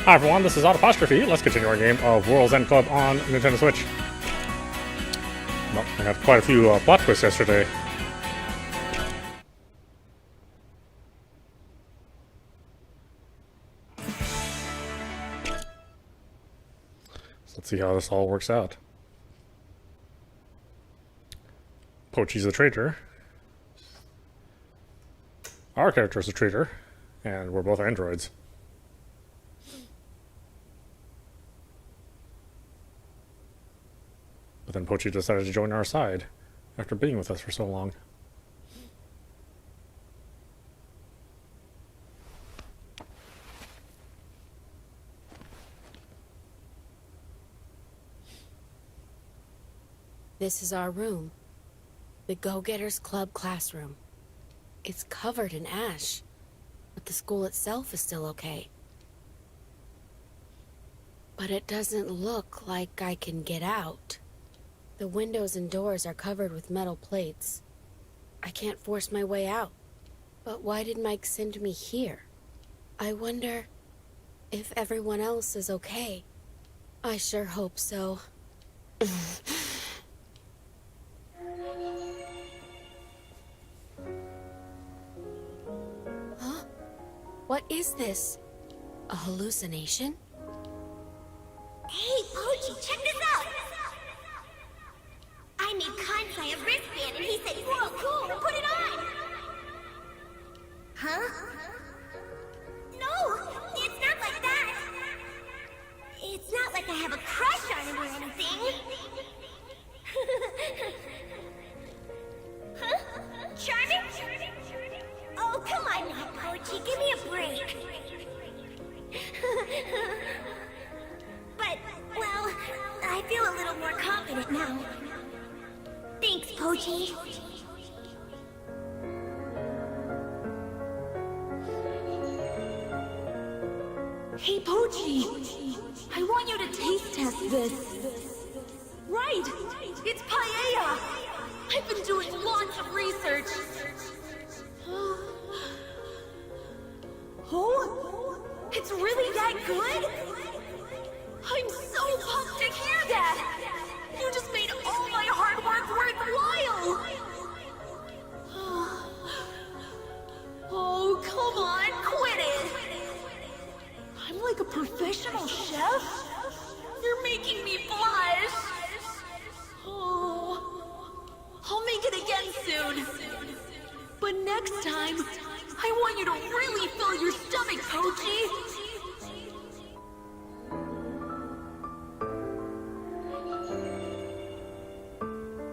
Hi everyone, this is audap. Let's continue our game of World's End Club on Nintendo Switch. Well, I had quite a few plot twists yesterday. So let's see how this all works out. Pochi's a traitor. Our character's a traitor, and we're both androids. But then Pochi decided to join our side after being with us for so long. This is our room. The Go-Getters Club classroom. It's covered in ash, but the school itself is still okay. But it doesn't look like I can get out. The windows and doors are covered with metal plates. I can't force my way out. But why did Mike send me here? I wonder if everyone else is okay. I sure hope so. Huh? What is this? A hallucination? Hey, Pochi, check this out! I made Kansai a wristband and he said, "Whoa, cool, put it on!" Huh? No, it's not like that. It's not like I have a crush on him or anything. Huh? Charming? Oh, come on now, Pochi, give me a break. But, well, I feel a little more confident now. Thanks, Pochi. Hey, Pochi! I want you to taste test this. Right! It's paella! I've been doing lots of research. Oh? It's really that good? I'm so pumped to hear that! You just made all my hard work worthwhile! Oh, come on, quit it! I'm like a professional chef? You're making me blush! Oh, I'll make it again soon. But next time, I want you to really fill your stomach, Pochi!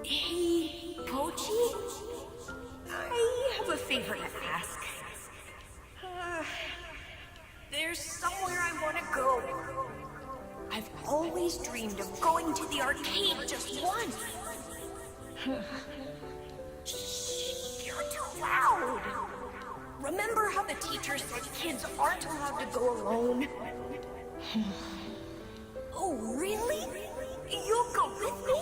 Hey, Pochi? I have a favor to ask. There's somewhere I want to go. I've always dreamed of going to the arcade just once. Shh, you're too loud. Remember how the teacher said kids aren't allowed to go alone? Oh, really? You'll go with me?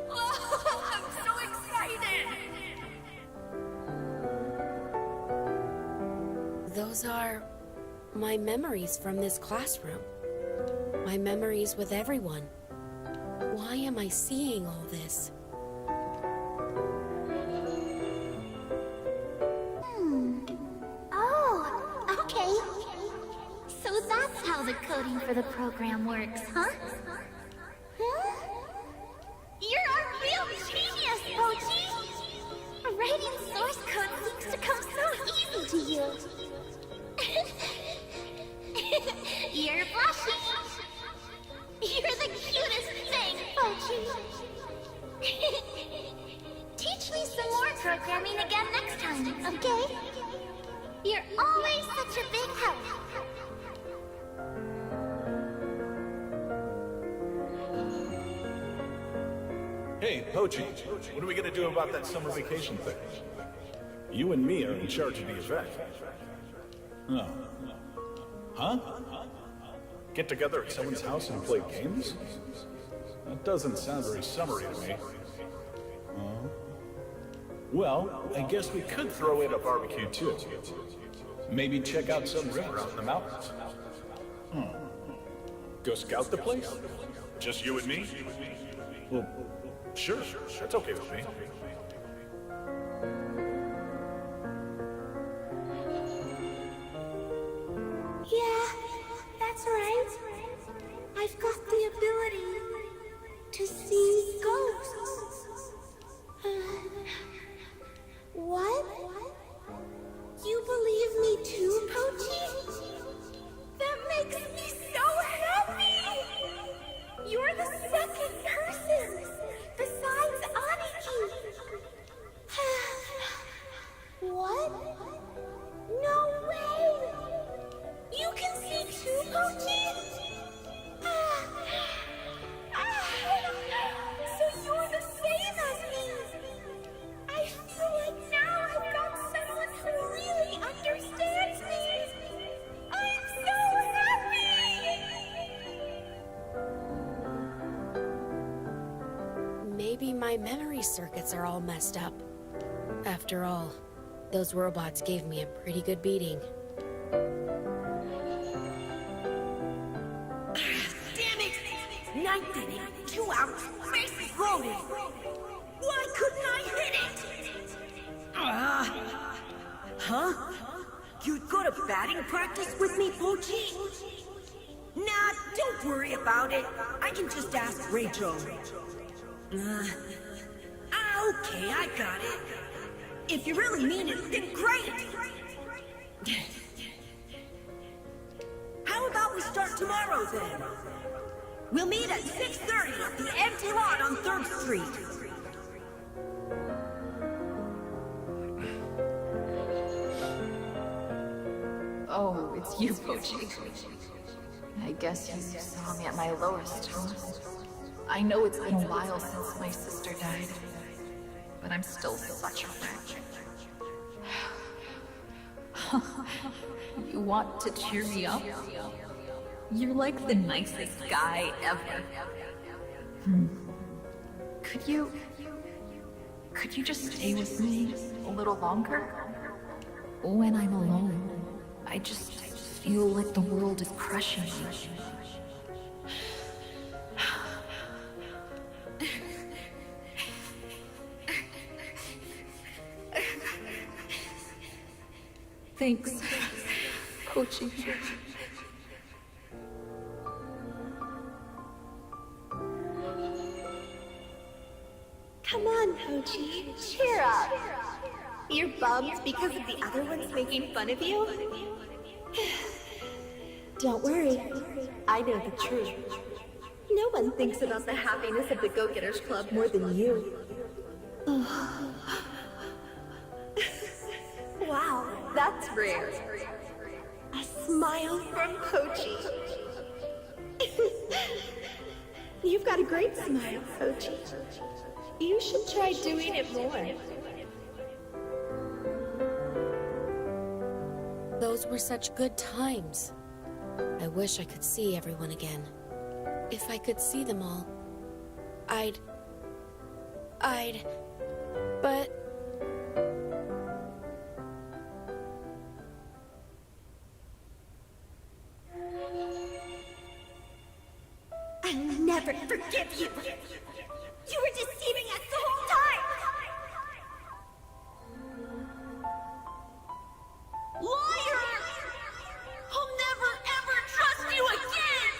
Oh, I'm so excited! Those are my memories from this classroom. My memories with everyone. Why am I seeing all this? Oh, okay. So that's how the coding for the program works, huh? You're a real genius, Pochi! Writing source code seems to come so easy to you. You're blushing. You're the cutest thing, Pochi. Teach me some more programming again next time, okay? You're always such a big help. Hey, Pochi, what are we gonna do about that summer vacation thing? You and me are in charge of the event. Oh. Huh? Get together at someone's house and play games? That doesn't sound very summery to me. Well, I guess we could throw in a barbecue too. Maybe check out some river out in the mountains. Go scout the place? Just you and me? Well, sure, that's okay with me. Yeah, that's right. I've got the ability to see ghosts. What? You believe me too, Pochi? That makes me so happy! You're the second person, besides Aniki. What? No way! You can see too, Pochi? So you're the same as me! I feel like now I've got someone who really understands me! I'm so happy! Maybe my memory circuits are all messed up. After all, those robots gave me a pretty good beating. Damn it! Ninth inning, 2 outs, bases loaded! Why couldn't I hit it? Huh? You'd go to batting practice with me, Pochi? Nah, don't worry about it. I can just ask Rachel. Okay, I got it. If you really mean it, then great! How about we start tomorrow, then? We'll meet at 6:30 at the empty lot on 3rd Street. Oh, it's you, Pochi. I guess you saw me at my lowest, huh? I know it's been a while since my sister died, but I'm still such a wreck. You want to cheer me up? You're like the nicest guy ever. Could you just stay with me a little longer? When I'm alone, I just feel like the world is crushing me. Thanks, Kochi. Come on, Pochi, cheer up. You're bummed because of the other ones making fun of you? Don't worry, I know the truth. No one thinks about the happiness of the Go-Getters Club more than you. Wow, that's rare. A smile from Pochi. You've got a great smile, Pochi. You should try doing it more. Those were such good times. I wish I could see everyone again. If I could see them all, but... I'll never forgive you! You were deceiving us the whole time! Liar! I'll never ever trust you again!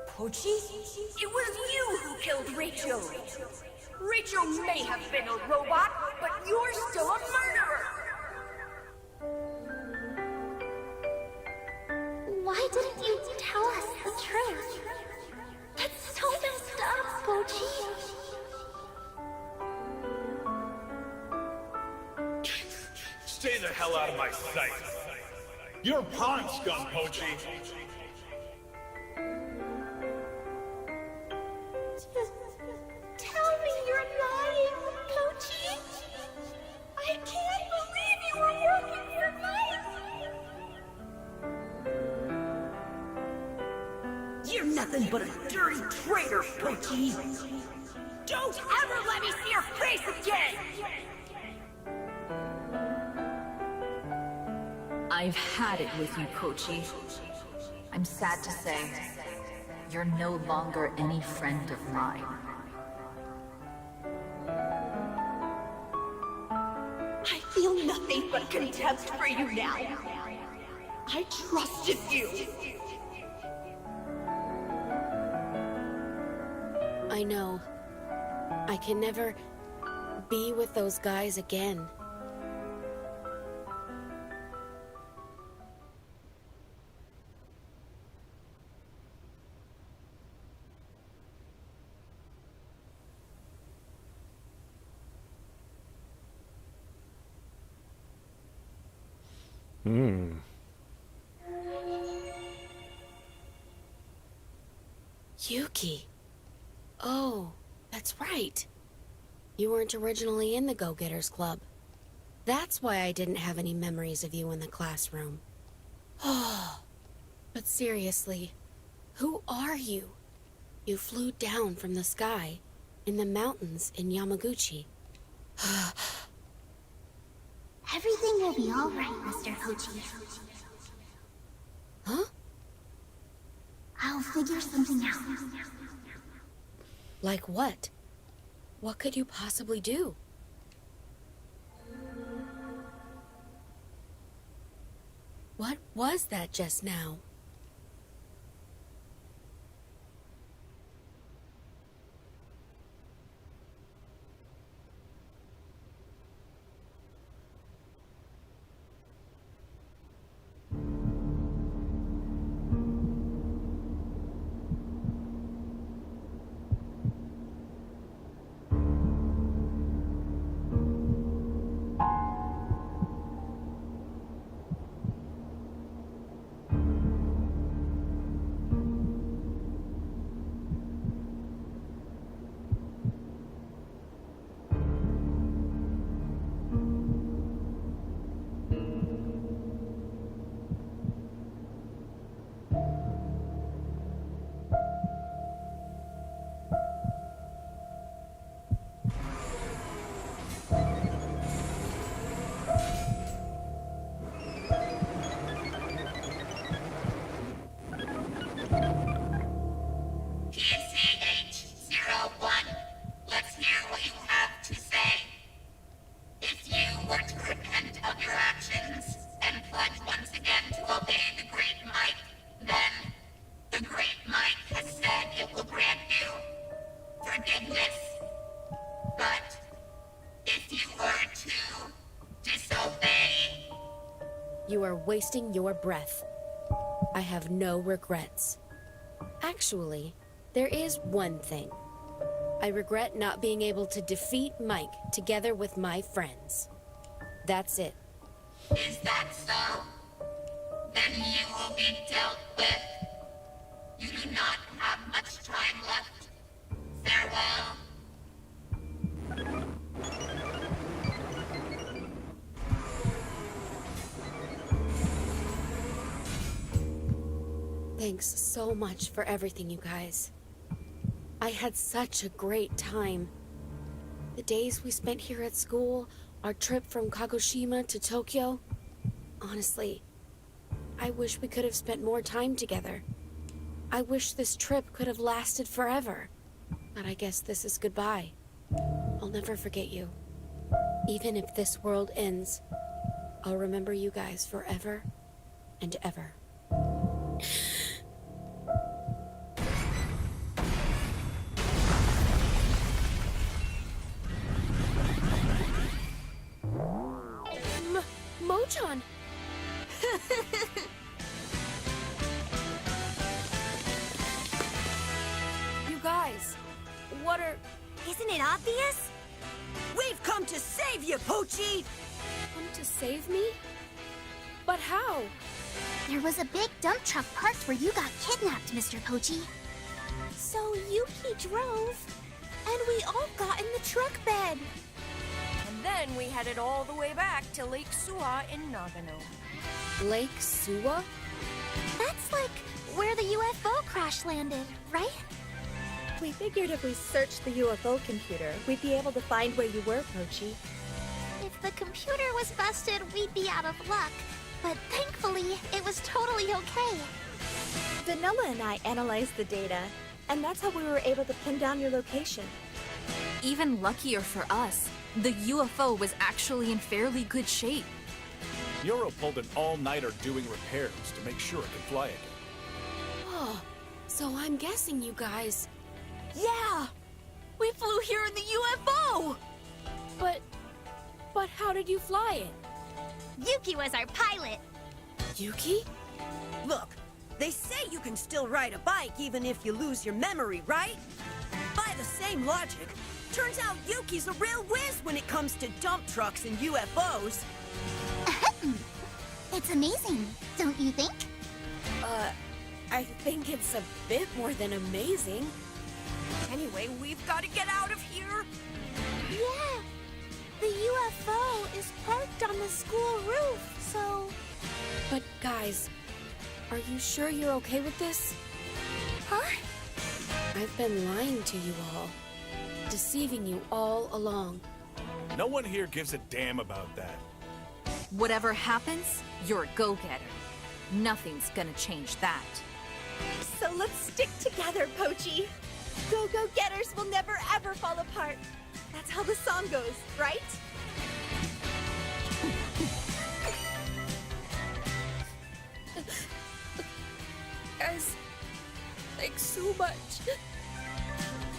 Pochi, it was you who killed Rachel. Rachel may have been a robot, but you're still a murderer! Why didn't you tell us the truth? That's so messed up, Pochi. Stay the hell out of my sight. You're pond scum, Pochi. Tell me you're lying, Pochi. I can't believe you were working for Mike. You're nothing but a dirty traitor, Pochi! Don't ever let me see your face again! I've had it with you, Pochi. I'm sad to say, you're no longer any friend of mine. I feel nothing but contempt for you now. I trusted you. I know. I can never be with those guys again. Yuki. Oh, that's right. You weren't originally in the Go-Getters Club. That's why I didn't have any memories of you in the classroom. Oh, but seriously, who are you? You flew down from the sky in the mountains in Yamaguchi. Everything will be all right, Mr. Pochi. Huh? I'll figure something out. Like what? What could you possibly do? What was that just now? You are wasting your breath. I have no regrets. Actually, there is one thing. I regret not being able to defeat Mike together with my friends. That's it. Is that so? Then you will be dealt with. You do not have much time left. Farewell. Thanks so much for everything, you guys. I had such a great time. The days we spent here at school, our trip from Kagoshima to Tokyo. Honestly, I wish we could have spent more time together. I wish this trip could have lasted forever. But I guess this is goodbye. I'll never forget you. Even if this world ends, I'll remember you guys forever and ever. Mochan! You guys, what are... Isn't it obvious? We've come to save you, Pochi! Come to save me? But how? There was a big dump truck parked where you got kidnapped, Mr. Pochi. So Yuki drove, and we all got in the truck bed. And then we headed all the way back to Lake Suwa in Nagano. Lake Suwa? That's like where the UFO crash landed, right? We figured if we searched the UFO computer, we'd be able to find where you were, Pochi. If the computer was busted, we'd be out of luck. but thankfully, it was totally okay. Vanilla and I analyzed the data, and that's how we were able to pin down your location. Even luckier for us, the UFO was actually in fairly good shape. Yoro pulled an all-nighter doing repairs to make sure it could fly again. Oh, so I'm guessing you guys... Yeah! We flew here in the UFO! But how did you fly it? Yuki was our pilot. Yuki? Look, they say you can still ride a bike even if you lose your memory, right? By the same logic, turns out Yuki's a real whiz when it comes to dump trucks and UFOs. It's amazing, don't you think? I think it's a bit more than amazing. Anyway, we've got to get out of here! Yeah! The UFO is parked on the school roof, so... But guys, are you sure you're okay with this? Huh? I've been lying to you all. Deceiving you all along. No one here gives a damn about that. Whatever happens, you're a go-getter. Nothing's gonna change that. So let's stick together, Pochi. Go-go-getters will never ever fall apart. That's how the song goes, right? Guys, thanks so much.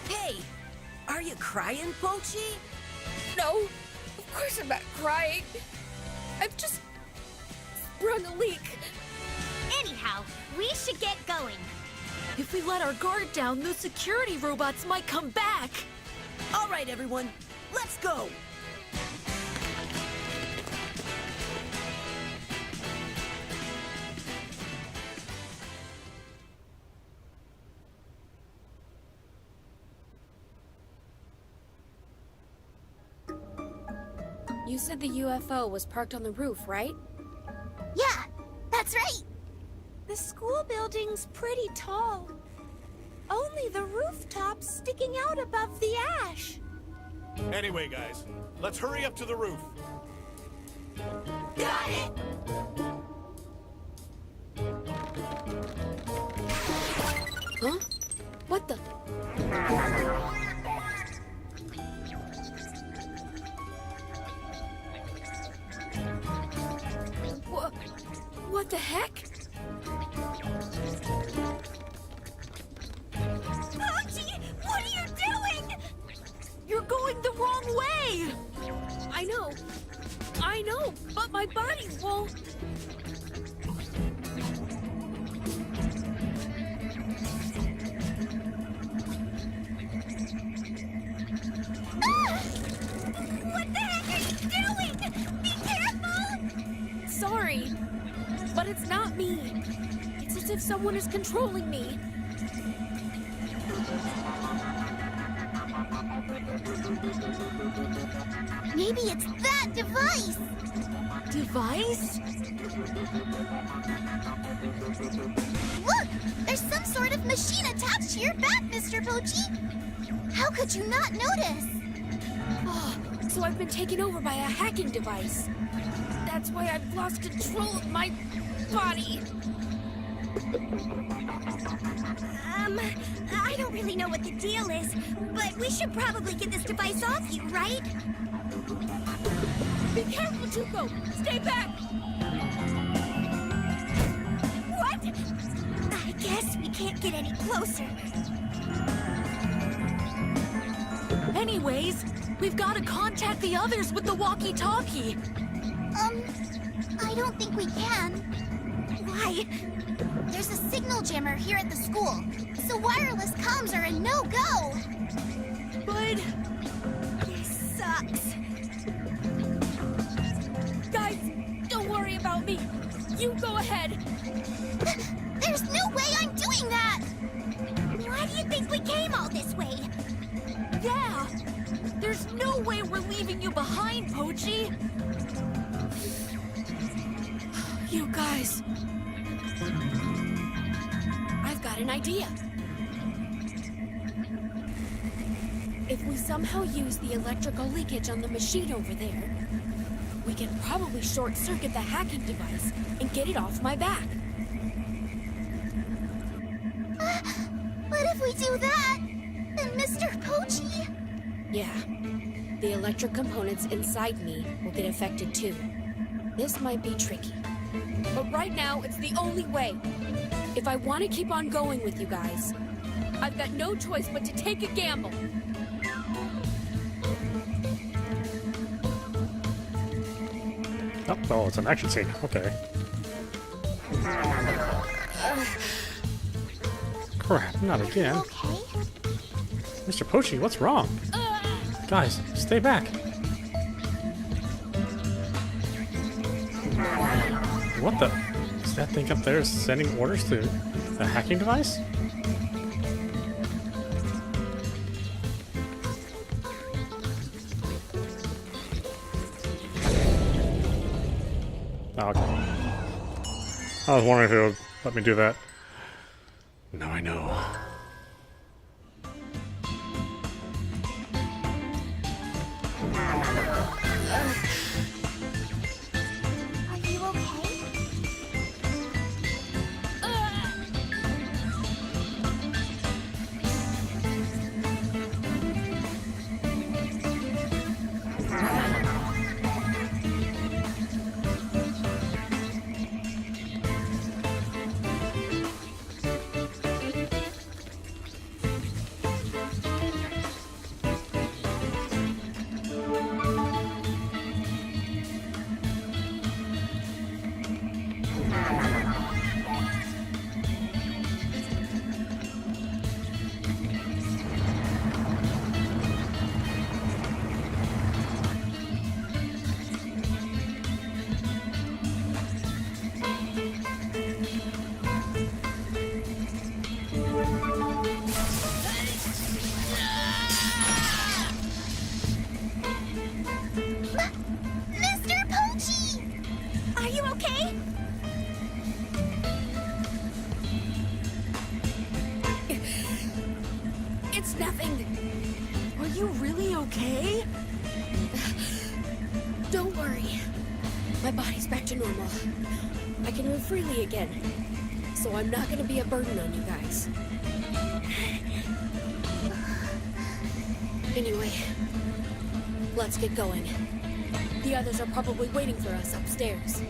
Hey, are you crying, Pochi? No, of course I'm not crying. I've just sprung a leak. Anyhow, we should get going. If we let our guard down, those security robots might come back! All right, everyone, let's go! You said the UFO was parked on the roof, right? Yeah, that's right. The school building's pretty tall. Only the rooftop's sticking out above the ash. Anyway, guys, let's hurry up to the roof. Got it! Huh? What the? What the heck? Pochi! What are you doing? You're going the wrong way! I know, but my body won't... What the heck are you doing? Be careful! Sorry, but it's not me. It's as if someone is controlling me. Maybe it's that device! Device? Look! There's some sort of machine attached to your back, Mr. Pochi! How could you not notice? Oh, so I've been taken over by a hacking device. That's why I've lost control of my body. I don't really know what the deal is, but we should probably get this device off you, right? Be careful, Tuko! Stay back! What? I guess we can't get any closer. Anyways, we've got to contact the others with the walkie-talkie. I don't think we can. Why? There's a signal jammer here at the school, so wireless comms are a no-go. But... This sucks. Guys, don't worry about me. You go ahead. There's no way I'm doing that! Why do you think we came all this way? yeah! There's no way we're leaving you behind, Pochi! You guys. I've got an idea. If we somehow use the electrical leakage on the machine over there, We can probably short-circuit the hacking device and get it off my back. But if we do that, then Mr. Pochi... Yeah. The electric components inside me will get affected too. This might be tricky. But right now, it's the only way. If I want to keep on going with you guys, I've got no choice but to take a gamble. Oh, it's an action scene. Okay. Crap, not again. Okay? Mr. Pochi, what's wrong? Guys, stay back. What the? Is that thing up there sending orders to a hacking device? Oh, okay. I was wondering if it would let me do that. Now I know. Are you okay? Mr. Pochi! Are you okay? It's nothing. Are you really okay? Don't worry. My body's back to normal. I can move freely again. So I'm not gonna be a burden on you guys. Anyway, let's get going. The others are probably waiting for us upstairs.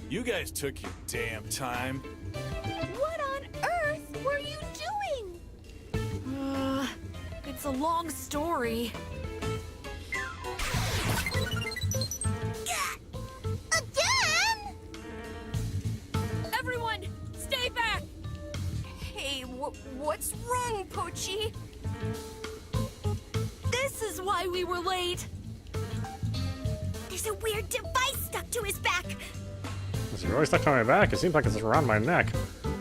You guys took your damn time. What on earth were you doing? It's a long story. Again? Everyone, stay back! Hey, what's wrong, Pochi? This is why we were late. There's a weird device stuck to his back. Is he really stuck on my back? It seems like it's around my neck.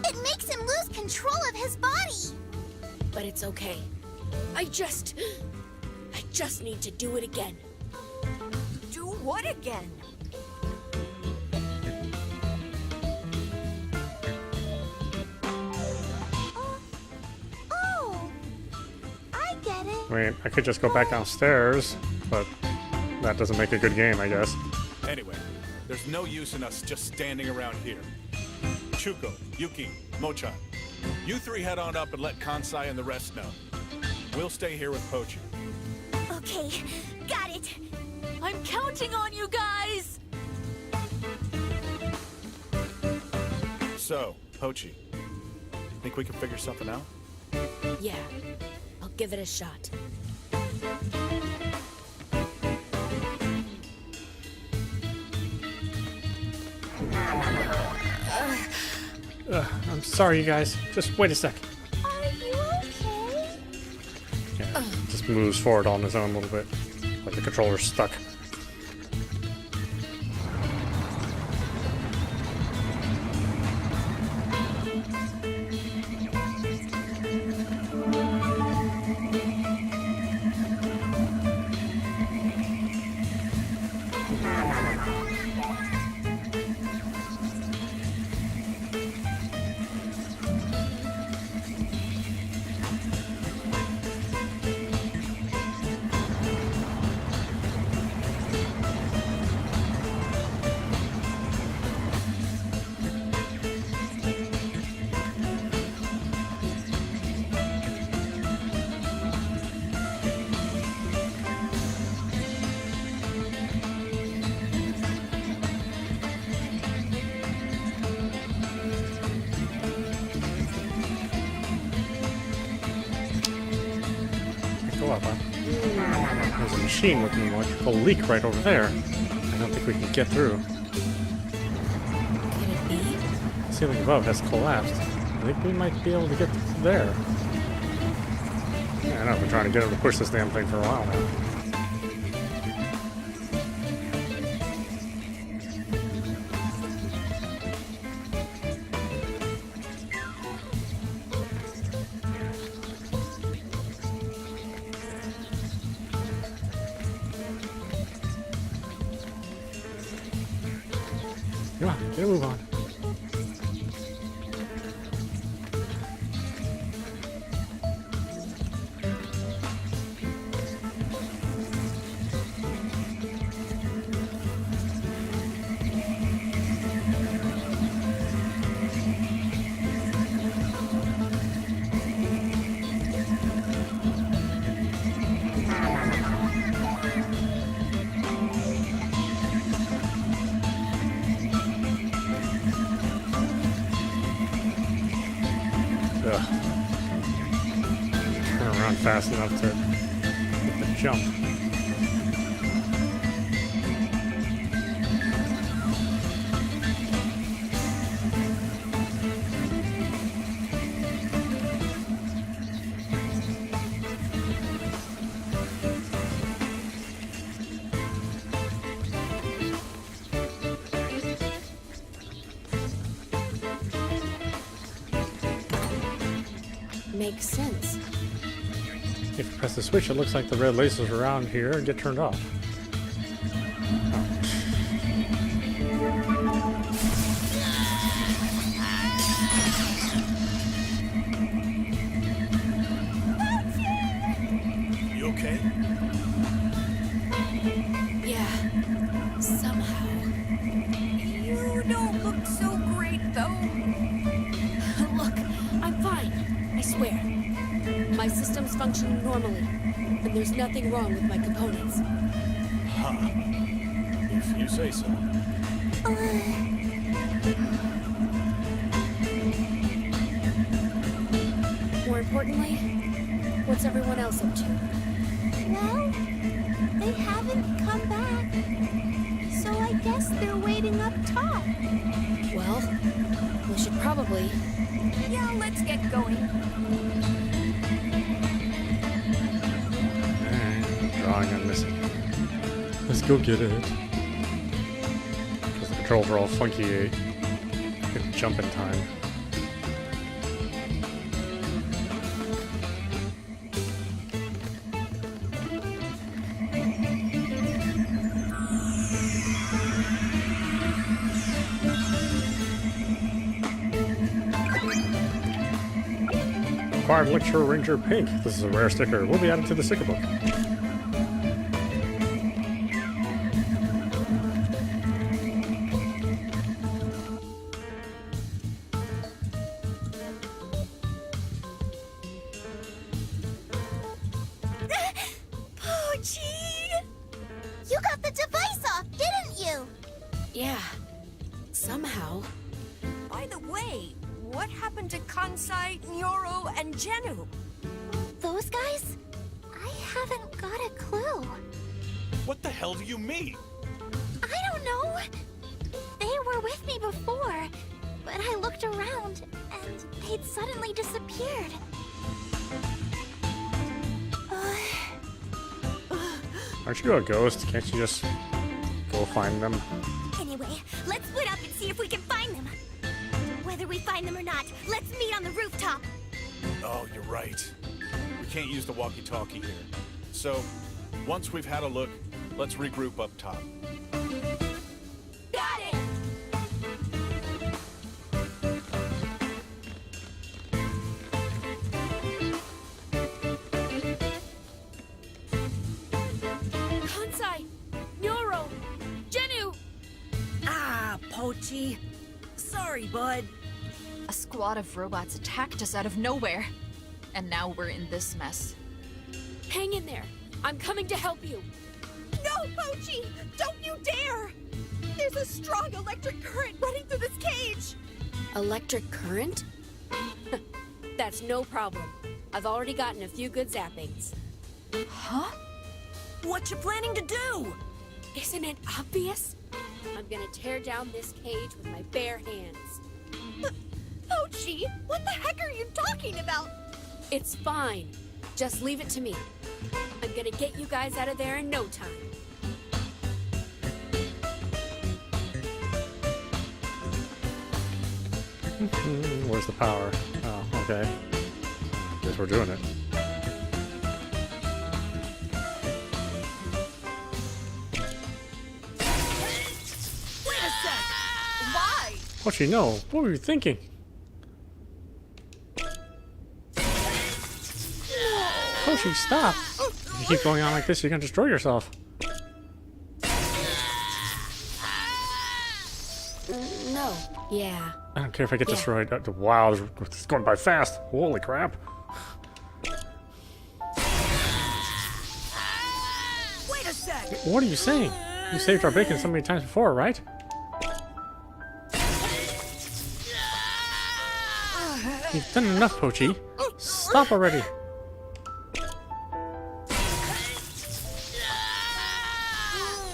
It makes him lose control of his body. But it's okay. I just need to do it again. Do what again? Oh, I get it. I mean, I could just go back downstairs, but that doesn't make a good game, I guess. Anyway, there's no use in us just standing around here. Chuko, Yuki, Mochan, you three head on up and let Kansai and the rest know. We'll stay here with Pochi. Okay, got it. I'm counting on you guys! So, Pochi, think we can figure something out? Yeah, I'll give it a shot. I'm sorry, you guys. Just wait a sec. Are you okay? Yeah, just moves forward on his own a little bit. Like the controller's stuck. go up, huh? There's a machine with an electrical leak right over there. I don't think we can get through. Could it be? The ceiling above has collapsed. I think we might be able to get through there. Yeah, I know, I've been trying to get him to push this damn thing for a while now. Come on, get a move on. Ugh. Turn around fast enough to get the jump. Makes sense. If you press the switch, it looks like the red lasers around here get turned off. You okay? Yeah, somehow. You don't look so great, though. Look, I'm fine. I swear. My system's functioning normally, and there's nothing wrong with my components. Huh. If you say so. More importantly, what's everyone else up to? Well, they haven't come back. So I guess they're waiting up top. Well, we should probably... Yeah, let's get going. Drawing I'm missing. Let's go get it. Because the controls are all funky. Couldn't jump in time. Acquired Lecture Ranger Pink. This is a rare sticker. Will be added to the sticker book. Pochi! You got the device off, didn't you? Yeah, somehow. By the way, what happened to Kansai, Nyoro, and Genu? Those guys? I haven't got a clue. What the hell do you mean? I don't know. They were with me before, but I looked around and they'd suddenly disappeared. Aren't you a ghost? Can't you just go find them? Anyway, let's split up and see if we can find them. Whether we find them or not, let's meet on the rooftop. Oh, you're right. We can't use the walkie-talkie here. So, once we've had a look, let's regroup up top. Got it! Kansai! Nyoro! Genu! Ah, Pochi. Sorry, bud. A squad of robots attacked us out of nowhere. And now we're in this mess. Hang in there. I'm coming to help you. No, Pochi! Don't you dare! There's a strong electric current running through this cage! Electric current? That's no problem. I've already gotten a few good zappings. Huh? What you planning to do? Isn't it obvious? I'm gonna tear down this cage with my bare hands. Pochi, what the heck are you talking about? It's fine. Just leave it to me. I'm gonna get you guys out of there in no time. Where's the power? Oh, okay. Guess we're doing it. Wait a sec! Why? Pochi, no. What were you thinking? Pochi, stop! If you keep going on like this, you're gonna destroy yourself. No. Yeah. I don't care if I get Yeah. destroyed. Wow, this is going by fast. Holy crap. Wait a sec! What are you saying? You saved our bacon so many times before, right? You've done enough, Pochi. Stop already.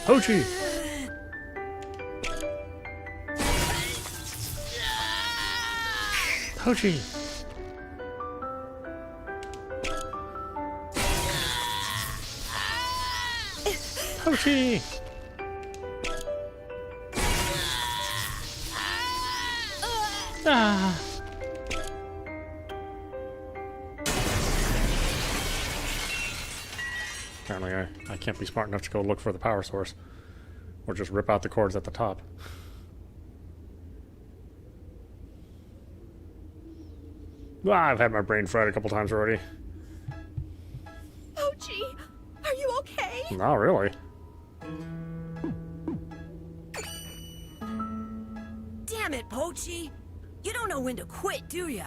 Pochi! Pochi! Pochi! Ah! Apparently I can't be smart enough to go look for the power source. Or just rip out the cords at the top. Ah, I've had my brain fried a couple times already. Pochi, are you okay? Not really. Damn it, Pochi! You don't know when to quit, do ya?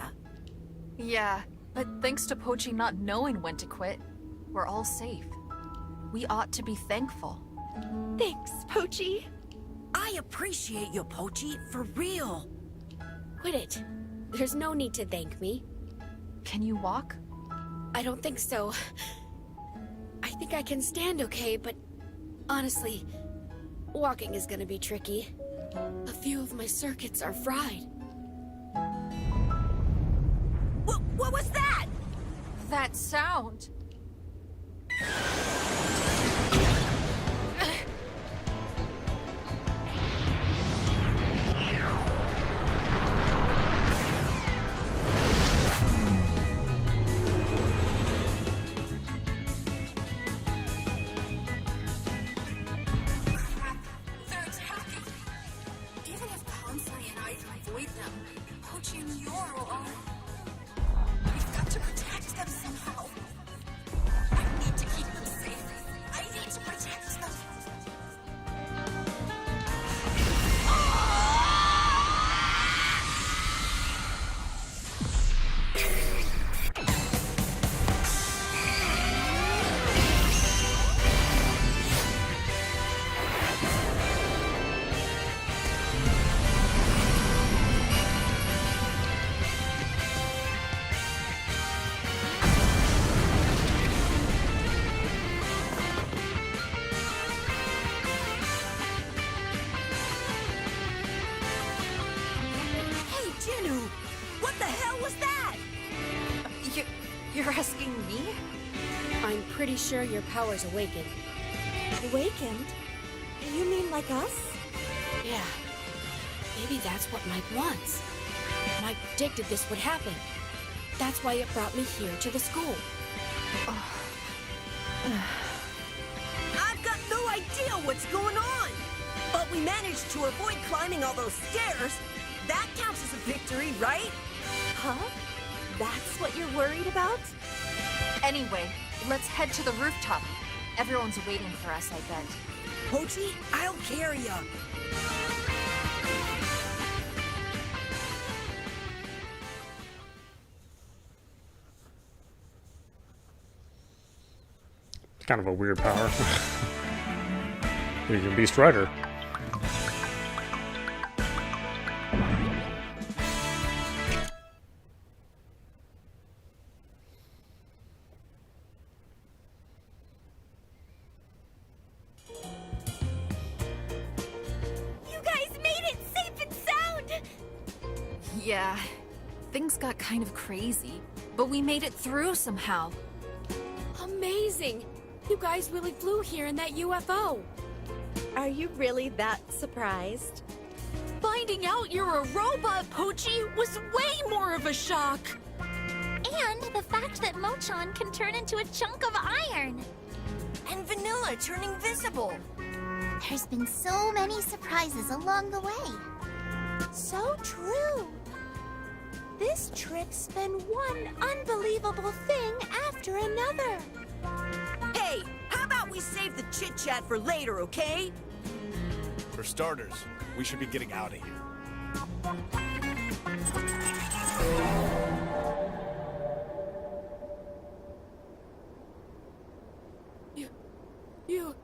Yeah, but thanks to Pochi not knowing when to quit, we're all safe. We ought to be thankful. Thanks, Pochi. I appreciate you, Pochi, for real. Quit it. There's no need to thank me. Can you walk? I don't think so. I think I can stand okay, but honestly, walking is gonna be tricky. A few of my circuits are fried. What was that? That sound! They're attacking. Even if Kansai and I avoid them, Pochi and Yoro are... We've got to protect them somehow. I need to keep them safe. I need to protect them. Hey, Jinu! What the hell was that? You're asking me? I'm pretty sure your power's awakened. Awakened? You mean like us? Yeah. Maybe that's what Mike wants. Mike predicted this would happen. That's why it brought me here to the school. I've got no idea what's going on! But we managed to avoid climbing all those stairs. That counts as a victory, right? Huh? That's what you're worried about? Anyway, let's head to the rooftop. Everyone's waiting for us, I bet. Pochi, I'll carry ya. It's kind of a weird power. You can be Strider. Yeah, things got kind of crazy, but we made it through somehow. Amazing! You guys really flew here in that UFO. Are you really that surprised? Finding out you're a robot, Pochi, was way more of a shock. And the fact that Mochan can turn into a chunk of iron. And Vanilla turning visible. There's been so many surprises along the way. So true. This trip's been one unbelievable thing after another. Hey, how about we save the chit-chat for later, okay? For starters, we should be getting out of here. You're...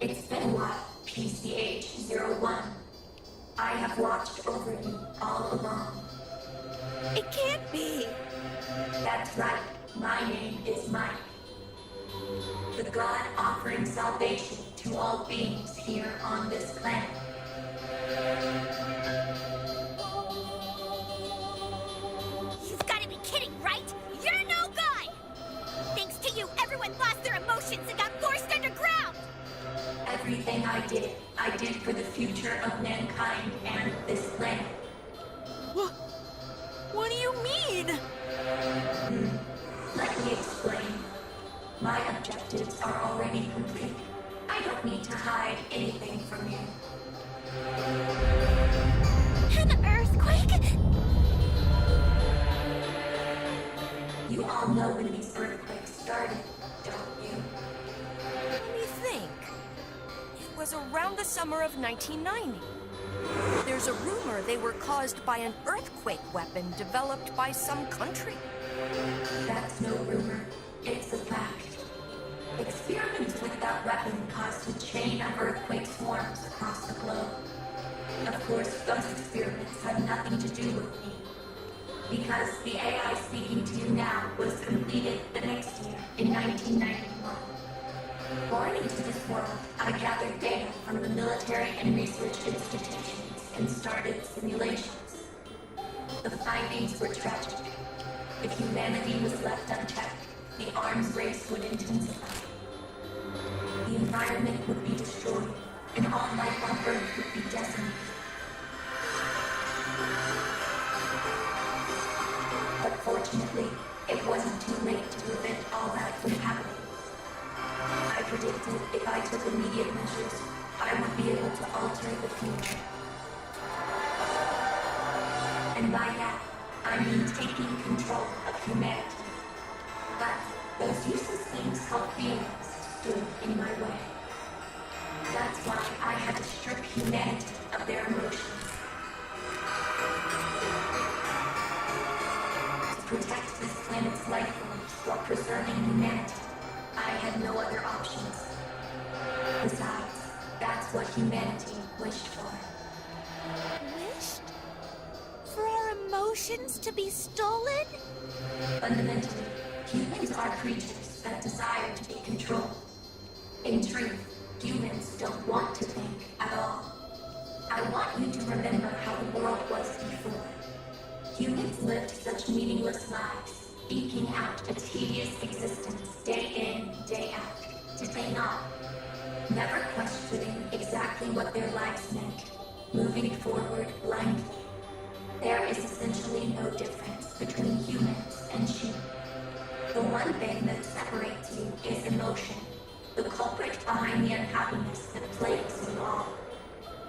It's been a while, PCH-01. I have watched over you all along. It can't be. That's right, my name is Mike. The god offering salvation to all beings here on this planet. You've got to be kidding, right? You're no good! Thanks to you, everyone lost their emotions and got forced underground! Everything I did for the future of mankind and this planet. What do you mean? Let me explain. My objectives are already complete. I don't need to hide anything from you. An earthquake? You all know when these earthquakes started, don't you? Let me think. It was around the summer of 1990. There's a rumor they were caused by an earthquake weapon developed by some country. That's no rumor. It's a fact. Experiments with that weapon caused a chain of earthquake swarms across the globe. Of course, those experiments had nothing to do with me. Because the AI speaking to you now was completed the next year, in 1991. Born into this world, I gathered data from the military and research institutions and started simulations. The findings were tragic. If humanity was left unchecked, the arms race would intensify. The environment would be destroyed, and all life on Earth would be decimated. But fortunately, it wasn't too late to prevent all that from happening. I predicted if I took immediate measures, I would be able to alter the future. And by that, I mean taking control of humanity. But those useless things called feelings stood in my way. That's why I had to strip humanity of their emotions. To protect this planet's life forms while preserving humanity, I had no other options. Besides, that's what humanity wished for. Wished? For our emotions to be stolen? Fundamentally, humans are creatures that desire to be controlled. In truth, humans don't want to think at all. I want you to remember how the world was before. Humans lived such meaningless lives, eking out a tedious existence day in, day out, did they not? Never questioning exactly what their lives meant, moving forward blindly. There is essentially no difference between humans and sheep. The one thing that separates you is emotion, the culprit behind the unhappiness that plagues you all.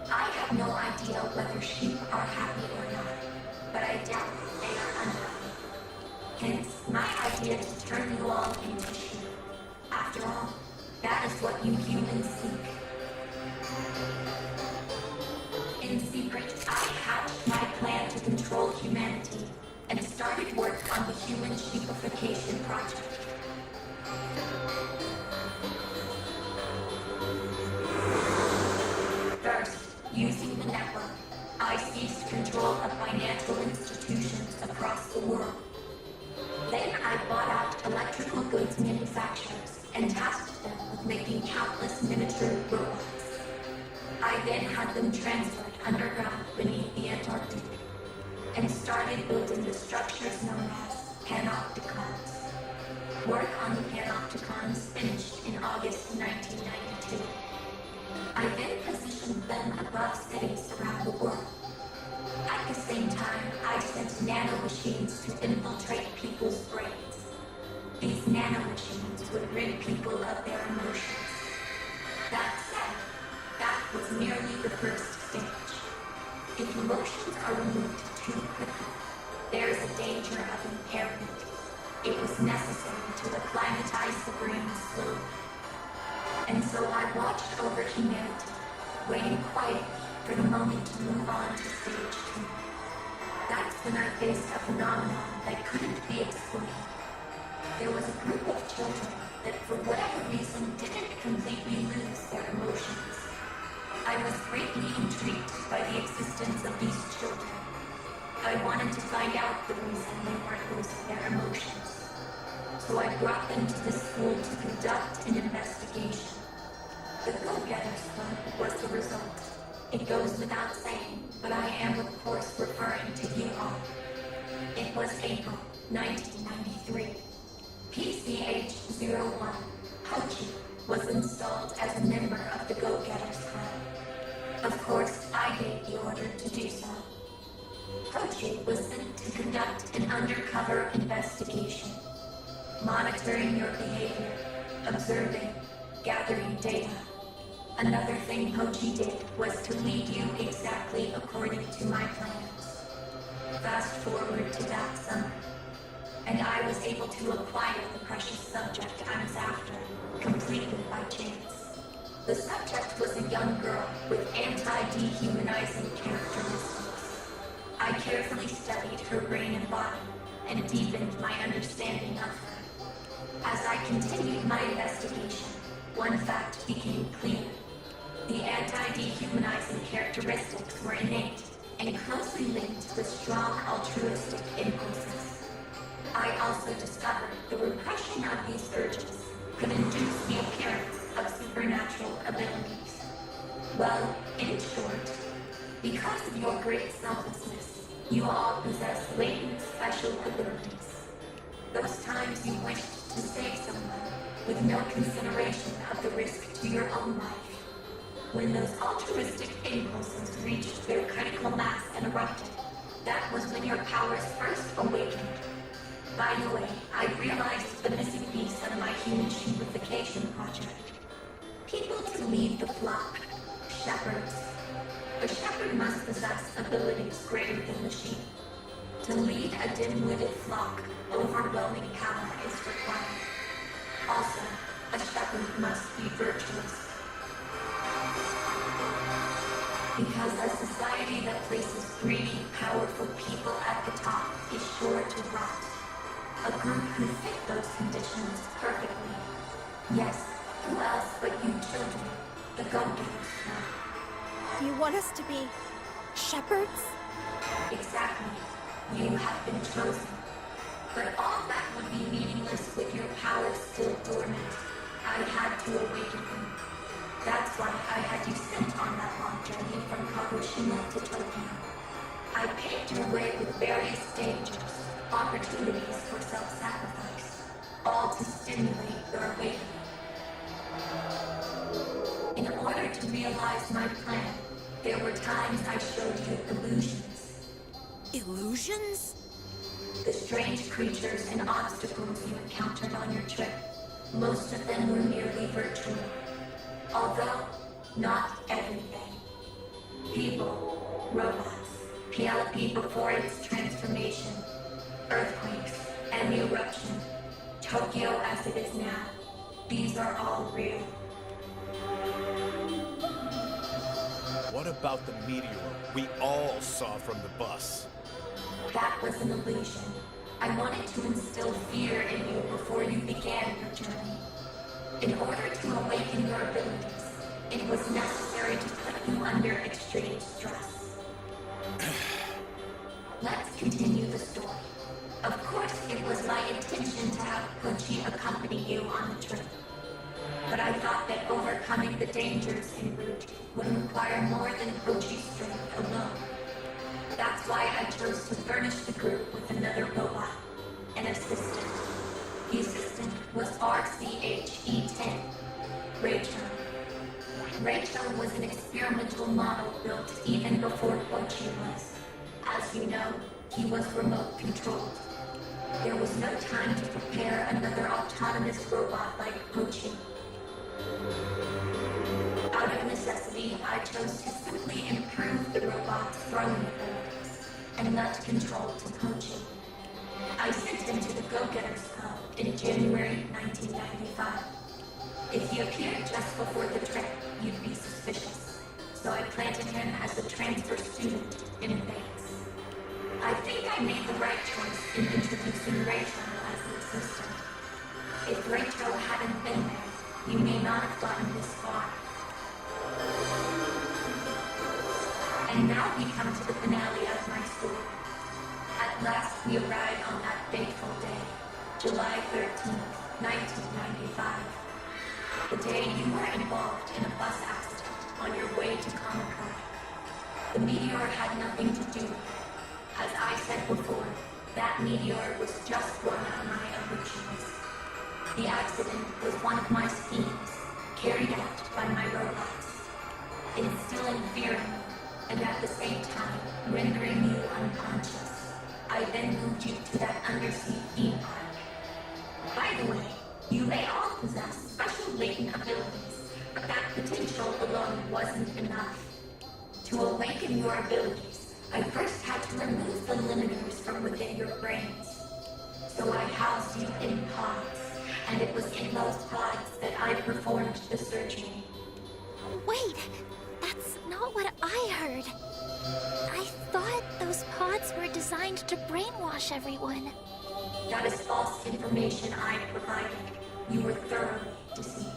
I have no idea whether sheep are happy or not, but I doubt they are unhappy. Hence, my idea to turn you all into sheep. After all, that is what you humans seek. In secret, I hatched my plan to control humanity and started work on the Human Sheepification Project. First, using the network, I seized control of financial institutions across the world. Then I bought out electrical goods manufacturers and tasked them with making countless miniature robots. I then had them transferred underground beneath the Antarctic. Work on the Panopticons finished in August 1992. I then positioned them above cities around the world. At the same time, I sent nanomachines to infiltrate people's brains. These nanomachines would rid people of their emotions. That said, that was merely the first stage. If emotions are removed too quickly, there is a danger of impairment. It was necessary to acclimatize the brain slowly. And so I watched over humanity, waiting quietly for the moment to move on to stage 2. That's when I faced a phenomenon that couldn't be explained. There was a group of children that for whatever reason didn't completely lose their emotions. I was greatly intrigued by the existence of these children. I wanted to find out the reason they weren't losing their emotions. So I brought them to the school to conduct an investigation. The Go-Getters Club was the result. It goes without saying, but I am of course referring to you all. It was April 1993. PCH-01, Pochi, was installed as a member of the Go-Getters Club. Of course, I gave the order to do so. Pochi was sent to conduct an undercover investigation, monitoring your behavior, observing, gathering data. Another thing Pochi did was to lead you exactly according to my plans. Fast forward to that summer, and I was able to acquire the precious subject I was after, completely by chance. The subject was a young girl with anti-dehumanizing characteristics. I carefully studied her brain and body, and deepened my understanding of her. As I continued my investigation, one fact became clear. The anti-dehumanizing characteristics were innate and closely linked with strong altruistic impulses. I also discovered the repression of these urges could induce the appearance of supernatural abilities. Well, in short, because of your great selflessness, you all possess latent special abilities. Those times you wished to save someone with no consideration of the risk to your own life. When those altruistic impulses reached their critical mass and erupted, that was when your powers first awakened. By the way, I realized the missing piece of my human sheepification project. People to lead the flock. Shepherds. A shepherd must possess abilities greater than the sheep. To lead a dim-witted flock, overwhelming power is required. Also, a shepherd must be virtuous. Because a society that places greedy, powerful people at the top is sure to rot. A group who fit those conditions perfectly. Yes, who else but you children, the Go-Getters Club. You want us to be shepherds? Exactly. You have been chosen. But all that would be meaningless with your powers still dormant. I had to awaken them. That's why I had you sent on that long journey from Kagoshima to Tokyo. I paved your way with various dangers, opportunities for self-sacrifice, all to stimulate your awakening. In order to realize my plan, there were times I showed you illusions. Illusions? The strange creatures and obstacles you encountered on your trip, most of them were merely virtual. Although, not everything. People, robots, PLP before its transformation, earthquakes, and the eruption, Tokyo as it is now, these are all real. What about the meteor we all saw from the bus? That was an illusion. I wanted to instill fear in you before you began your journey. In order to awaken your abilities, it was necessary to put you under extreme stress. Let's continue the story. Of course, it was my intention to have Pochi accompany you on the trip. But I thought that overcoming the dangers en route would require more than Pochi's strength alone. That's why I chose to furnish the group with another robot, an assistant. The assistant was RCHE-10, Rachel. Rachel was an experimental model built even before Pochi was. As you know, he was remote controlled. There was no time to prepare another autonomous robot like Pochi. Out of necessity, I chose to simply improve the robot's throwing abilities and left control to Pochi. I sent him to the Go-Getters Club in January 1995. If he appeared just before the trip, you'd be suspicious. So I planted him as a transfer student in advance. I think I made the right choice in introducing Rachel as the assistant. If Rachel hadn't been there, you may not have gotten this far. And now we come to the finale of my story. At last we arrive on that fateful day, July 13th, 1995. The day you were involved in a bus accident on your way to Comic-Con. The meteor had nothing to do with it. As I said before, that meteor was just one of my illusions. The accident was one of my schemes, carried out by my robots, instilling fear in you, and at the same time, rendering you unconscious. I then moved you to that undersea theme park. By the way, you may all possess special latent abilities, but that potential alone wasn't enough. To awaken your abilities, I first had to remove the limiters from within your brains. So I housed you in pods, and it was in those pods that I performed the surgery. Wait, that's not what I heard. I thought those pods were designed to brainwash everyone. That is false information I provided. You were thoroughly deceived.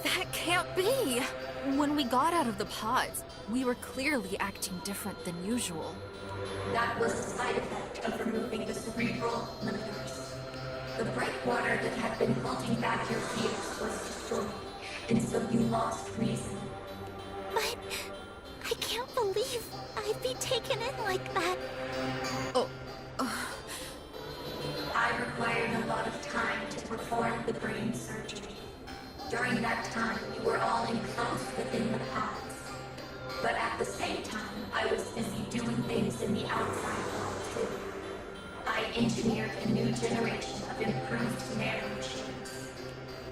That can't be! When we got out of the pods, we were clearly acting different than usual. That was a side effect of removing the cerebral limiters. The breakwater that had been holding back your fears was destroyed, and so you lost reason. But I can't believe I'd be taken in like that. I required a lot of time to perform the brain surgery. During that time, you were all enclosed within the pods. But at the same time, I was busy doing things in the outside world too. I engineered a new generation of improved nanomachines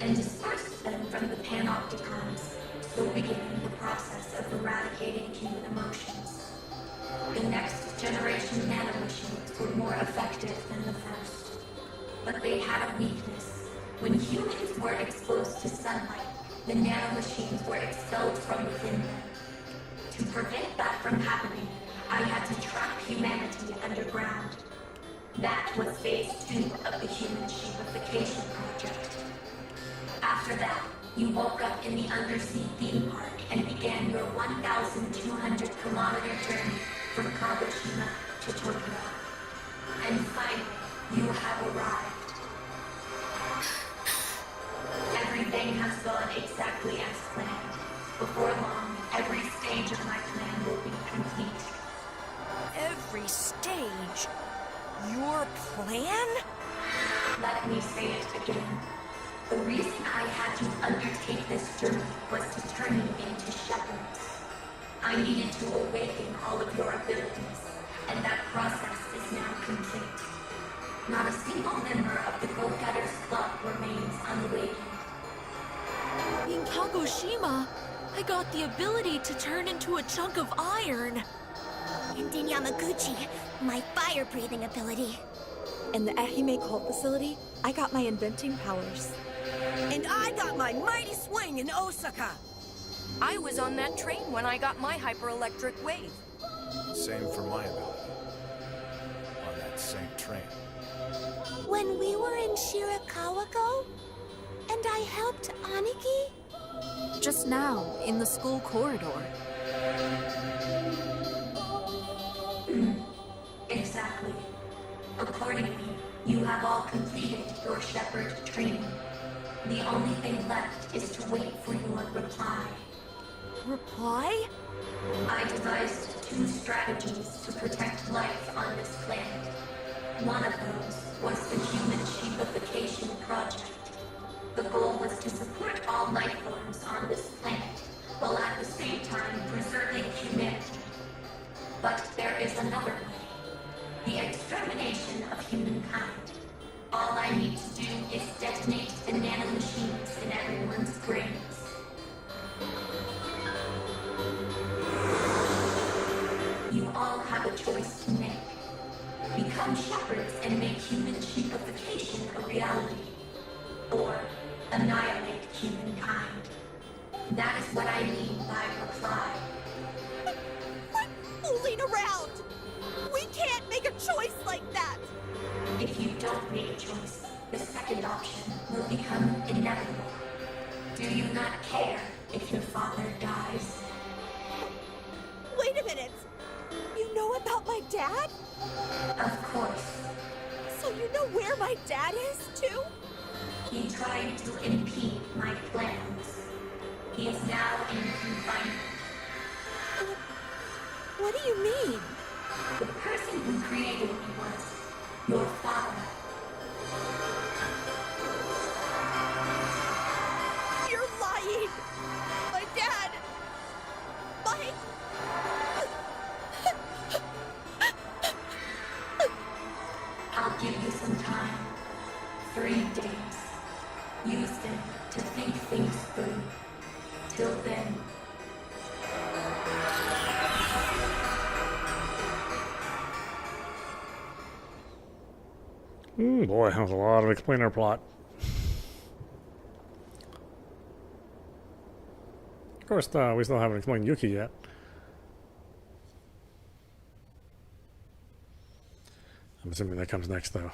and dispersed them from the panopticons, so beginning the process of eradicating human emotions. The next generation nanomachines were more effective than the first, but they had a weakness. When humans were exposed to sunlight, the nanomachines were expelled from within them. To prevent that from happening, I had to trap humanity underground. That was phase 2 of the human sheepification project. After that, you woke up in the undersea theme park and began your 1,200-kilometer journey from Kagoshima to Tokyo. And finally, you have arrived. Everything has gone exactly as planned. Before long, every stage of my plan will be complete. Every stage? Your plan? Let me say it again. The reason I had to undertake this journey was to turn you into shepherds. I needed to awaken all of your abilities, and that process is now complete. Not a single member of the Go-Getters Club remains unawakened. In Kagoshima, I got the ability to turn into a chunk of iron. And in Yamaguchi, my fire-breathing ability. In the Ehime cult facility, I got my inventing powers. And I got my mighty swing in Osaka! I was on that train when I got my hyper-electric wave. Same for my ability. On that same train. When we were in Shirakawa-go, and I helped Aniki? Just now, in the school corridor. Exactly. Accordingly, you have all completed your shepherd training. The only thing left is to wait for your reply. Reply? I devised 2 strategies to protect life on this planet. One of those was the human sheepification project. The goal was to support all life forms on this planet, while at the same time preserving humanity. But there is another way. The extermination of humankind. All I need to do is detonate the nanomachines in everyone's brains. You all have a choice to make. Become shepherds and make human sheepification a reality. Or annihilate humankind. That is what I mean by reply. Quit fooling around! We can't make a choice like that! If you don't make a choice, the second option will become inevitable. Do you not care if your father dies? Wait a minute! You know about my dad? Of course. So you know where my dad is, too? He tried to impede my plans. He is now in confinement. What do you mean? The person who created me was your father. You're lying! My dad! I'll give you some time. 3 days. Use them to think things through. Till then. Boy, that was a lot of explainer plot. Of course, we still haven't explained Yuki yet. I'm assuming that comes next, though.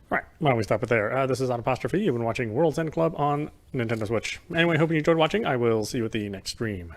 Alright, why don't we stop it there? This is Apostrophe. You've been watching World's End Club on Nintendo Switch. Anyway, hope you enjoyed watching. I will see you at the next stream.